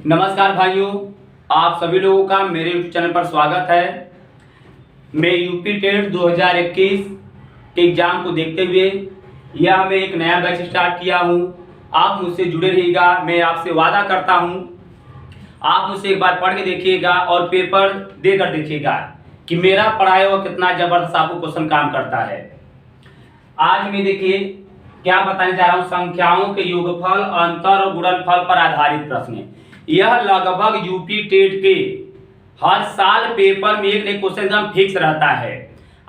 नमस्कार भाइयों, आप सभी लोगों का मेरे यूट्यूब चैनल पर स्वागत है। मैं यूपी टेट 2021 के एग्ज़ाम को देखते हुए यह मैं एक नया बैच स्टार्ट किया हूं। आप मुझसे जुड़े रहिएगा। मैं आपसे वादा करता हूं, आप मुझसे एक बार पढ़ के देखिएगा और पेपर देकर देखिएगा कि मेरा पढ़ाया हुआ कितना ज़बरदस्त आपको क्वेश्चन काम करता है। आज मैं देखिए क्या बताने जा रहा हूँ, संख्याओं के योगफल, अंतर और गुणनफल पर आधारित प्रश्न। यह लगभग यूपी टेट के हर साल पेपर में एक एक क्वेश्चन एकदम फिक्स रहता है।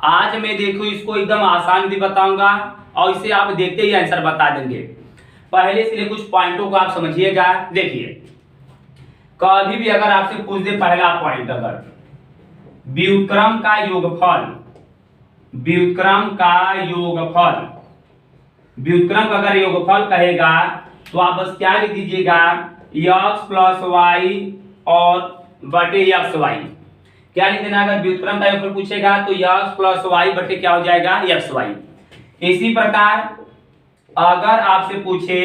आज मैं देखो इसको एकदम आसान भी बताऊंगा और इसे आप देखते ही आंसर बता देंगे। पहले से कुछ पॉइंटों को आप समझिएगा। देखिए, कभी भी अगर आपसे पूछ दे पहला पॉइंट, अगर व्युत्क्रम का योगफल, व्युत्क्रम का योगफल, व्युत्क्रम अगर योगफल कहेगा तो आप बस क्या लिख दीजिएगा, x प्लस वाई और बटे एक्स वाई। क्या लिख देना, अगर व्युत्क्रम का योगफल पूछेगा तो x प्लस वाई बटे क्या हो जाएगा, एक्स वाई। इसी प्रकार अगर आपसे पूछे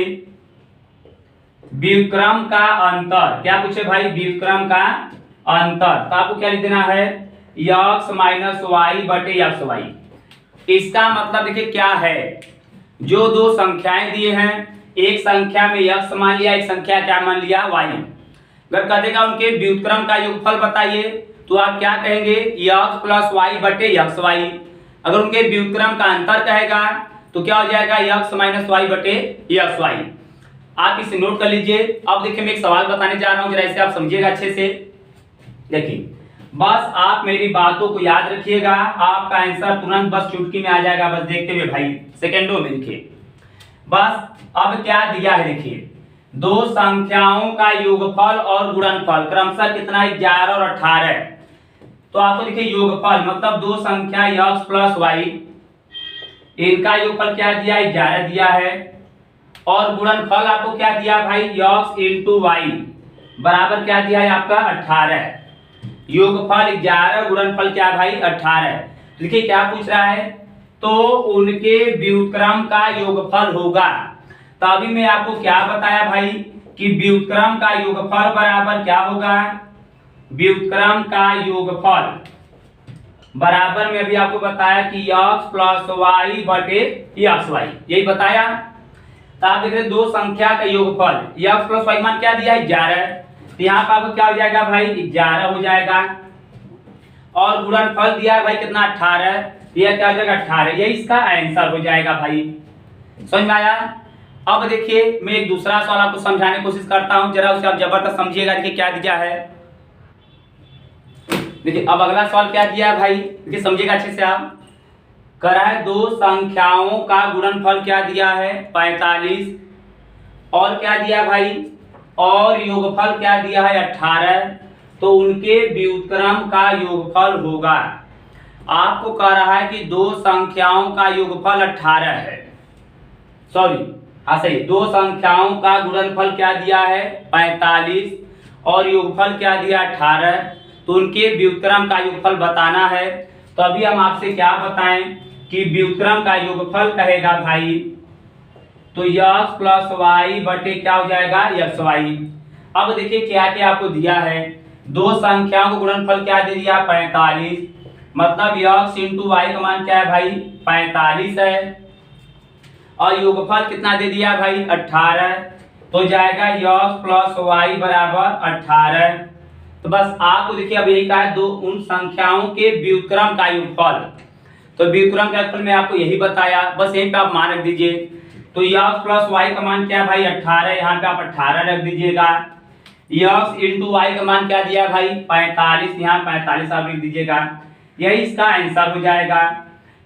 व्युत्क्रम का अंतर, क्या पूछे भाई, व्युत्क्रम का अंतर, तो आपको क्या लिख देना है, x माइनस वाई बटे एक्स वाई। इसका मतलब देखिए क्या है, जो दो संख्याएं दिए हैं, एक संख्या में x मान लिया, एक संख्या क्या मान लिया, y। अगर कहेगा उनके व्युत्क्रम का योगफल बताइए तो आप क्या कहेंगे, x प्लस वाई बटे एक्स वाई। अगर उनके व्युत्क्रम का अंतर कहेगा तो क्या हो जाएगा, x माइनस वाई बटे एक्स वाई। आप इसे नोट कर लीजिए। अब देखिए मैं एक सवाल बताने जा रहा हूं, जरा इसे आप समझिएगा अच्छे से। देखिए, बस आप मेरी बातों को याद रखिएगा, आपका आंसर तुरंत बस चुटकी में आ जाएगा, बस देखते हुए भाई, सेकेंडों में। देखिए बस अब क्या दिया है, देखिए दो संख्याओं का योगफल और गुणनफल क्रमशः कितना है, 11 और 18। तो आपको देखिए योगफल मतलब दो संख्या x प्लस वाई, इनका योगफल क्या दिया है, 11 दिया है। और गुणनफल आपको क्या दिया भाई, x इंटू वाई बराबर क्या दिया है आपका 18। योगफल 11, गुणनफल क्या भाई 18। देखिए क्या पूछ रहा है, तो उनके व्युत्क्रम का योगफल होगा। तभी मैं आपको क्या बताया भाई कि व्युत्क्रम का योगफल बराबर क्या होगा, व्युत्क्रम का योगफल बराबर में अभी आपको बताया कि x प्लस वाई बटे एक्स वाई, यही बताया। तो आप देख रहे दो संख्या का योगफल, x प्लस वाई मान क्या दिया है, 11। तो यहाँ पर आपको क्या हो जाएगा भाई, 11 हो जाएगा। और गुणनफल दिया है भाई कितना, 18, यह क्या हो जाएगा 18, यही इसका आंसर हो जाएगा भाई। समझ में आया। अब देखिए मैं एक दूसरा सवाल आपको समझाने की कोशिश करता हूं, जरा उसे आप जबरदस्त समझिएगा। देखिए क्या दिया है, देखिए अब अगला सवाल क्या दिया है भाई, देखिए समझिएगा अच्छे से आप। करा है दो संख्याओं का गुणनफल क्या दिया है, 45, और क्या दिया भाई, और योगफल क्या दिया है 18। तो उनके व्युत्क्रम का योगफल होगा। आपको कह रहा है कि दो संख्याओं का योगफल 18 है, सॉरी हाँ सही, दो संख्याओं का गुणनफल क्या दिया है 45 और योगफल क्या दिया 18। तो उनके व्युत्क्रम का योगफल बताना है। तो अभी हम आपसे क्या बताएं कि व्युत्क्रम का योगफल कहेगा भाई तो x प्लस वाई बटे क्या हो जाएगा, एक्स वाई। अब देखिए क्या क्या आपको दिया है, दो संख्याओं को गुणनफल क्या दे दिया 45, मतलब x इंटू वाई का मान क्या है भाई 45 है, और योगफल कितना दे दिया भाई 18। तो जाएगा x प्लस वाई बराबर 18। तो बस आपको देखिए अब यही कहा है, दो उन संख्याओं के व्युत्क्रम का योगफल। तो व्युत्क्रम का योगफल मैं आपको यही बताया, बस यहीं पे आप मान रख दीजिए। तो x प्लस वाई का मान क्या है भाई 18, यहाँ पे आप 18 रख दीजिएगा। x इंटू वाई का मान क्या दिया भाई 45, यहाँ 45 आप लिख दीजिएगा, यही इसका आंसर हो जाएगा।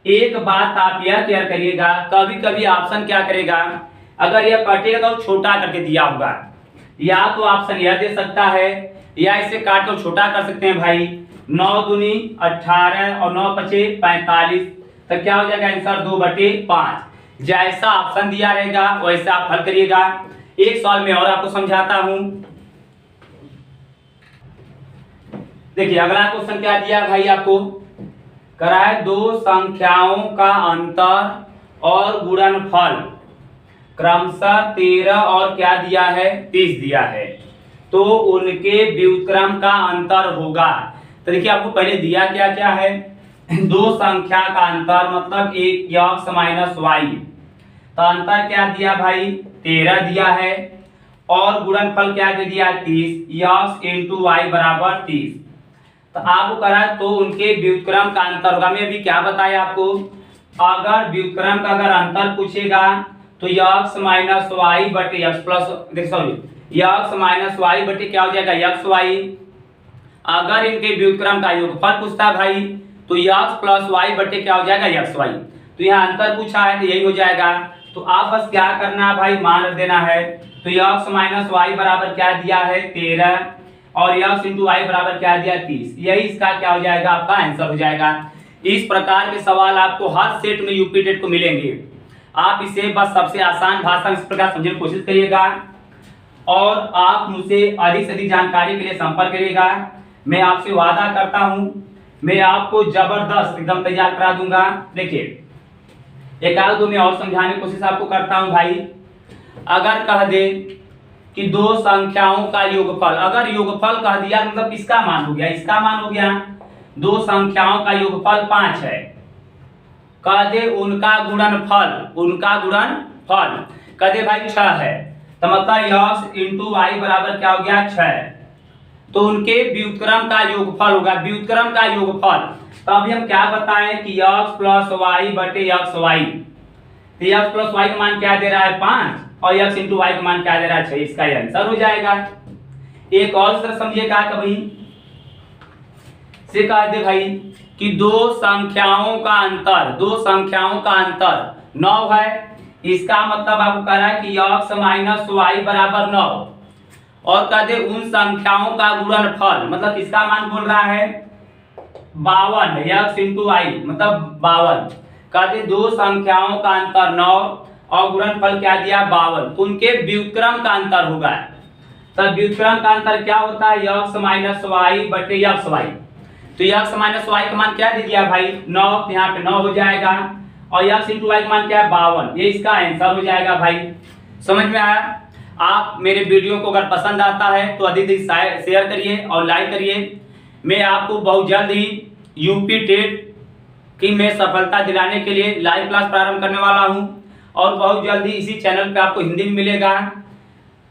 एक बात आप यह क्लियर करिएगा, कभी कभी ऑप्शन क्या करेगा, अगर यह कटेगा तो छोटा करके दिया होगा, या तो ऑप्शन यह दे सकता है या इसे काट कर छोटा कर सकते हैं भाई। 9 दूनी 18 और 9 पचे 45, तो क्या हो जाएगा आंसर 2/5। जैसा ऑप्शन दिया रहेगा वैसा आप हल करिएगा। एक सवाल में और आपको समझाता हूं। देखिए अगला क्वेश्चन क्या दिया भाई, आपको करा है दो संख्याओं का अंतर और गुणनफल क्रमशः 13 और क्या दिया है 30 दिया है। तो उनके व्युत्क्रम का अंतर होगा। तो देखिए आपको पहले दिया क्या क्या है, दो संख्या का अंतर मतलब एक x माइनस वाई, तो अंतर क्या दिया भाई 13 दिया है, और गुणनफल क्या दे दिया 30, x इंटू वाई बराबर 30। तो आपको करा तो उनके व्युत्क्रम का अंतर होगा। मैं अभी क्या बताया आपको, अगर व्युत्क्रम का अगर अंतर पूछेगा तो x माइनस वाई बटे X plus sorry x minus Y बटे क्या हो जाएगा एक्स वाई। अगर इनके व्युत्क्रम का योगफल पूछता है भाई तो x प्लस वाई बटे क्या हो जाएगा एक्स वाई। तो यहाँ अंतर पूछा है तो यही हो जाएगा। तो आप बस क्या करना है भाई, मान रख देना है। तो x माइनस वाई बराबर क्या दिया है 13, और x इंटू वाई बराबर क्या दिया 30। यही इसका क्या हो जाएगा, आपका आंसर हो जाएगा। इस प्रकार के सवाल आपको हर सेट में यूपी टेट को मिलेंगे। आप इसे बस सबसे आसान भाषा में इस प्रकार समझने की कोशिश करिएगा, और आप मुझसे अधिक से अधिक जानकारी के लिए संपर्क करिएगा। मैं आपसे वादा करता हूं, मैं आपको जबरदस्त एकदम तैयार करा दूंगा। देखिए एक आध दो मैं और समझाने की कोशिश आपको करता हूं भाई। अगर कह दे कि दो संख्याओं का योगफल, अगर योगफल कह दिया मतलब किसका मान हो गया, इसका मान हो गया। दो संख्याओं का योगफल 5 है, कह दे उनका गुणनफल, उनका गुणनफल कह दे भाई 6 है, तो मतलब x इंटू वाई बराबर क्या हो गया 6। तो उनके व्युत्क्रम का योगफल होगा, व्युत्क्रम का योगफल। तो अभी हम क्या बताएं कि x प्लस वाई बटे एक्स वाई। तो x प्लस वाई का मान क्या दे रहा है 5, और x इंटू वाई का मान क्या दे रहा है 6। इसका ये आंसर हो जाएगा। एक और तरह समझिएगा कभी से कह दे भाई कि दो संख्याओं का अंतर, दो संख्याओं का अंतर 9 है, इसका मतलब आपको कह रहा है कि x माइनस वाई बराबर 9, और कह दे उन संख्याओं का गुणनफल मतलब किसका मान बोल रहा है 52 है, x इंटू वाई मतलब 52। कह दे दो संख्याओं का अंतर 9 और गुणनफल क्या दिया 52, तो उनके व्युत्क्रम का अंतर होगा। तब व्युत्क्रम का अंतर क्या होता है x माइनस वाई बटे एक्स वाई। तो x माइनस वाई का मान क्या दे दिया भाई 9, तो यहाँ पे 9 हो जाएगा, और x इंटू वाई का मान क्या है 52। ये इसका आंसर हो जाएगा भाई। समझ में आया। आप मेरे वीडियो को अगर पसंद आता है तो अधिक शेयर करिए और लाइक करिए। मैं आपको बहुत जल्द ही यूपी टेट की मैं सफलता दिलाने के लिए लाइव क्लास प्रारंभ करने वाला हूं, और बहुत जल्द ही इसी चैनल पे आपको हिंदी में मिलेगा।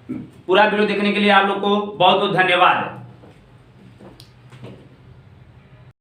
पूरा वीडियो देखने के लिए आप लोग को बहुत बहुत धन्यवाद।